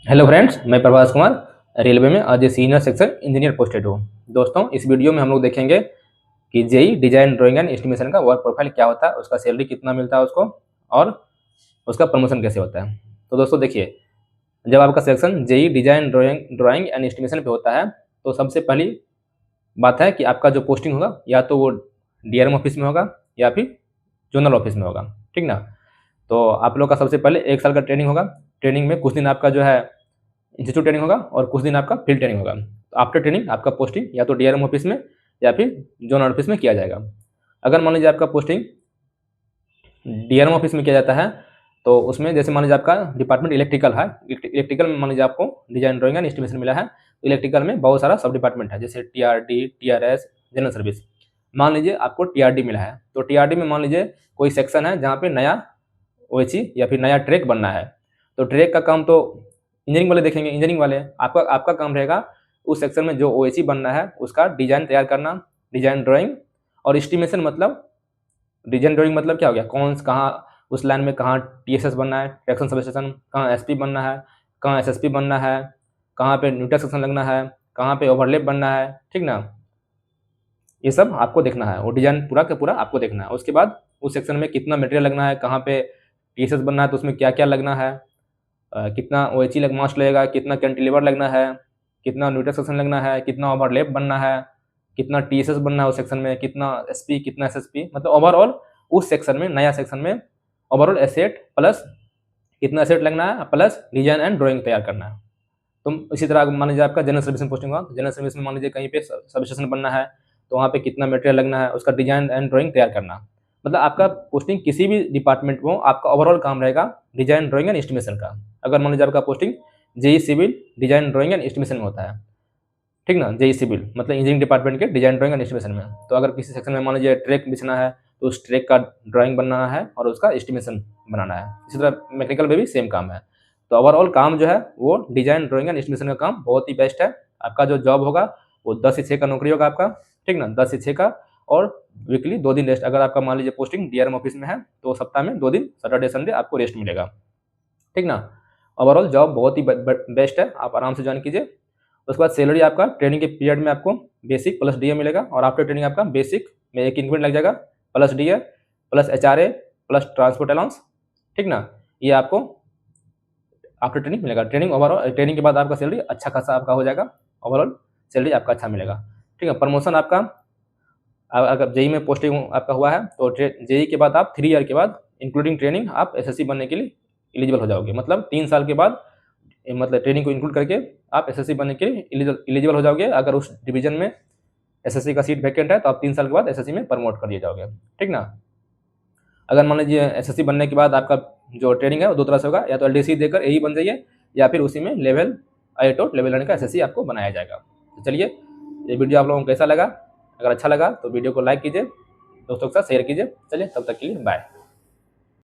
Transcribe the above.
Hello friends, मैं Prabhas Kumar railway में आज सीनियर सेक्शन इंजीनियर पोस्टेड हूँ। दोस्तों, इस वीडियो में हम लोग देखेंगे कि JE design drawing and estimation का वर्क प्रोफाइल क्या होता है, उसका सैलरी कितना मिलता है उसको, और उसका प्रमोशन कैसे होता है। तो दोस्तों देखिए, जब आपका selection JE design drawing and estimation पे होता है तो सबसे पहली बात है कि आपका जो पोस्टिंग होगा या तो वो डीआरएम ऑफिस में होगा या फिर जोनल ऑफिस में होगा, ठीक ना। तो आप लोग का सबसे पहले 1 साल का ट्रेनिंग होगा। ट्रेनिंग में कुछ दिन आपका जो है इंस्टीट्यूट ट्रेनिंग होगा और कुछ दिन आपका फील्ड ट्रेनिंग होगा। तो आफ्टर ट्रेनिंग आपका पोस्टिंग या तो डीआरएम ऑफिस में या फिर जोनल ऑफिस में किया जाएगा। अगर मान लीजिए आपका पोस्टिंग डीआरएम ऑफिस में किया जाता है तो उसमें जैसे मान लीजिए आपका डिपार्टमेंट इलेक्ट्रिकल है, इलेक्ट्रिकल में मान लीजिए आपको डिजाइन ड्राइंग एंड एस्टिमेशन मिला है, तो इलेक्ट्रिकल में बहुत सारा सब डिपार्टमेंट है, जैसे टीआरडी, टीआरएस, जनरल सर्विस। मान लीजिए आपको टीआरडी मिला है, तो टीआरडी में मान लीजिए कोई सेक्शन है जहाँ पे नया ओएसी या फिर नया ट्रैक बनना है। तो ट्रैक का काम तो इंजीनियरिंग वाले देखेंगे, इंजीनियरिंग वाले। आपका आपका काम रहेगा उस सेक्शन में जो ओएसी बनना है उसका डिजाइन तैयार करना, डिजाइन ड्राइंग। और एस्टिमेशन मतलब, डिजाइन ड्राइंग मतलब क्या हो गया, कौन कहाँ उस लाइन में कहाँ टीएसएस बनना है, ट्रैक्शन सब स्टेशन, कहाँ एसपी बनना है, कहाँ एसएसपी बनना है, कहाँ पे न्यूट्रल सेक्शन लगना है, कहाँ पे ओवरलेप बनना है, ठीक ना। ये सब आपको देखना है, वो डिजाइन पूरा का पूरा आपको देखना है। उसके बाद उस सेक्शन में कितना मटेरियल लगना है, कहाँ पे टीएसएस बनना है तो उसमें क्या क्या लगना है, कितना ओएची मास्ट लगेगा, कितना कैंटिलीवर लगना है, कितना न्यूट्रल सेक्शन लगना है, कितना ओवरलेप बनना है, कितना टीएसएस बनना है उस सेक्शन में, कितना एसपी, कितना एसएसपी, मतलब ओवरऑल उस सेक्शन में, नया सेक्शन में ओवरऑल एसेट प्लस कितना एसेट लगना है प्लस डिजाइन एंड ड्राइंग तैयार करना है। तो इसी तरह मान लीजिए आपका जनरल सर्विस में पोस्टिंग हुआ, तो जनरल सर्विस में मान लीजिए कहीं पे सब स्टेशन बनना है तो वहाँ पे कितना मटेरियल लगना है, उसका डिजाइन एंड ड्राइंग तैयार करना। मतलब आपका पोस्टिंग किसी भी डिपार्टमेंट में हो, आपका ओवरऑल काम रहेगा डिजाइन ड्राइंग एंड एस्टिमेशन का। अगर मान लीजिए आपका posting JE civil design drawing and estimation में होता है, ठीक ना। जेई सिविल मतलब इंजीनियरिंग डिपार्टमेंट के डिजाइन ड्राइंग एंड एस्टिमेशन में। तो अगर किसी सेक्शन में मान लीजिए ट्रैक बिछना है तो उस ट्रैक का ड्राइंग बनाना है और उसका एस्टिमेशन बनाना है। इसी तरह मैकेनिकल में भी सेम काम है। तो ओवरऑल काम जो है वो डिजाइन ड्राइंग एंड एस्टिमेशन का काम बहुत ही बेस्ट है। आपका जो जॉब होगा वो 10 से 6 का नौकरी होगा आपका, ठीक ना, 10 से 6 का। और वीकली 2 दिन रेस्ट। अगर आपका मान लीजिए पोस्टिंग डीआरएम ऑफिस में है तो सप्ताह में 2 दिन सैटरडे संडे आपको रेस्ट मिलेगा, ठीक ना। ओवरऑल जॉब बहुत ही बेस्ट है, आप आराम से ज्वाइन कीजिए। उसके बाद सैलरी आपका ट्रेनिंग के पीरियड में आपको बेसिक प्लस डीए मिलेगा, और आफ्टर ट्रेनिंग आपका बेसिक में एक इंक्रीमेंट लग जाएगा plus DA plus HRA plus transport allowance, ठीक ना। ये आपको आफ्टर ट्रेनिंग मिलेगा। ट्रेनिंग ओवरऑल ट्रेनिंग के बाद आपका सैलरी अच्छा खासा आपका हो जाएगा, ओवरऑल सैलरी आपका अच्छा मिलेगा, ठीक है। प्रमोशन आपका अगर जेई में पोस्टिंग आपका हुआ है तो जेई के बाद आप 3 ईयर के बाद इंक्लूडिंग ट्रेनिंग आप एसएससी बनने के लिए एलिजिबल हो जाओगे। मतलब 3 साल के बाद, मतलब ट्रेनिंग को इंक्लूड करके आप एसएससी बनने के लिए एलिजिबल हो जाओगे। अगर उस डिवीजन में एसएससी का सीट वैकेंट है तो आप 3 साल के बाद एसएससी में प्रमोट कर दिए जाओगे, ठीक ना। अगर मान लीजिए एसएससी बनने के बाद आपका जो ट्रेनिंग है वो 2 तरह से होगा, या तो एलडीसी देकर यही बन जाइए या फिर उसी में लेवल आईटो लेवल 1 का एसएससी आपको बनाया जाएगा। तो चलिए, ये वीडियो आप लोगों को कैसा लगा? अगर अच्छा लगा तो वीडियो को लाइक कीजिए, दोस्तों के साथ शेयर कीजिए। चलिए, तब तक के लिए बाय।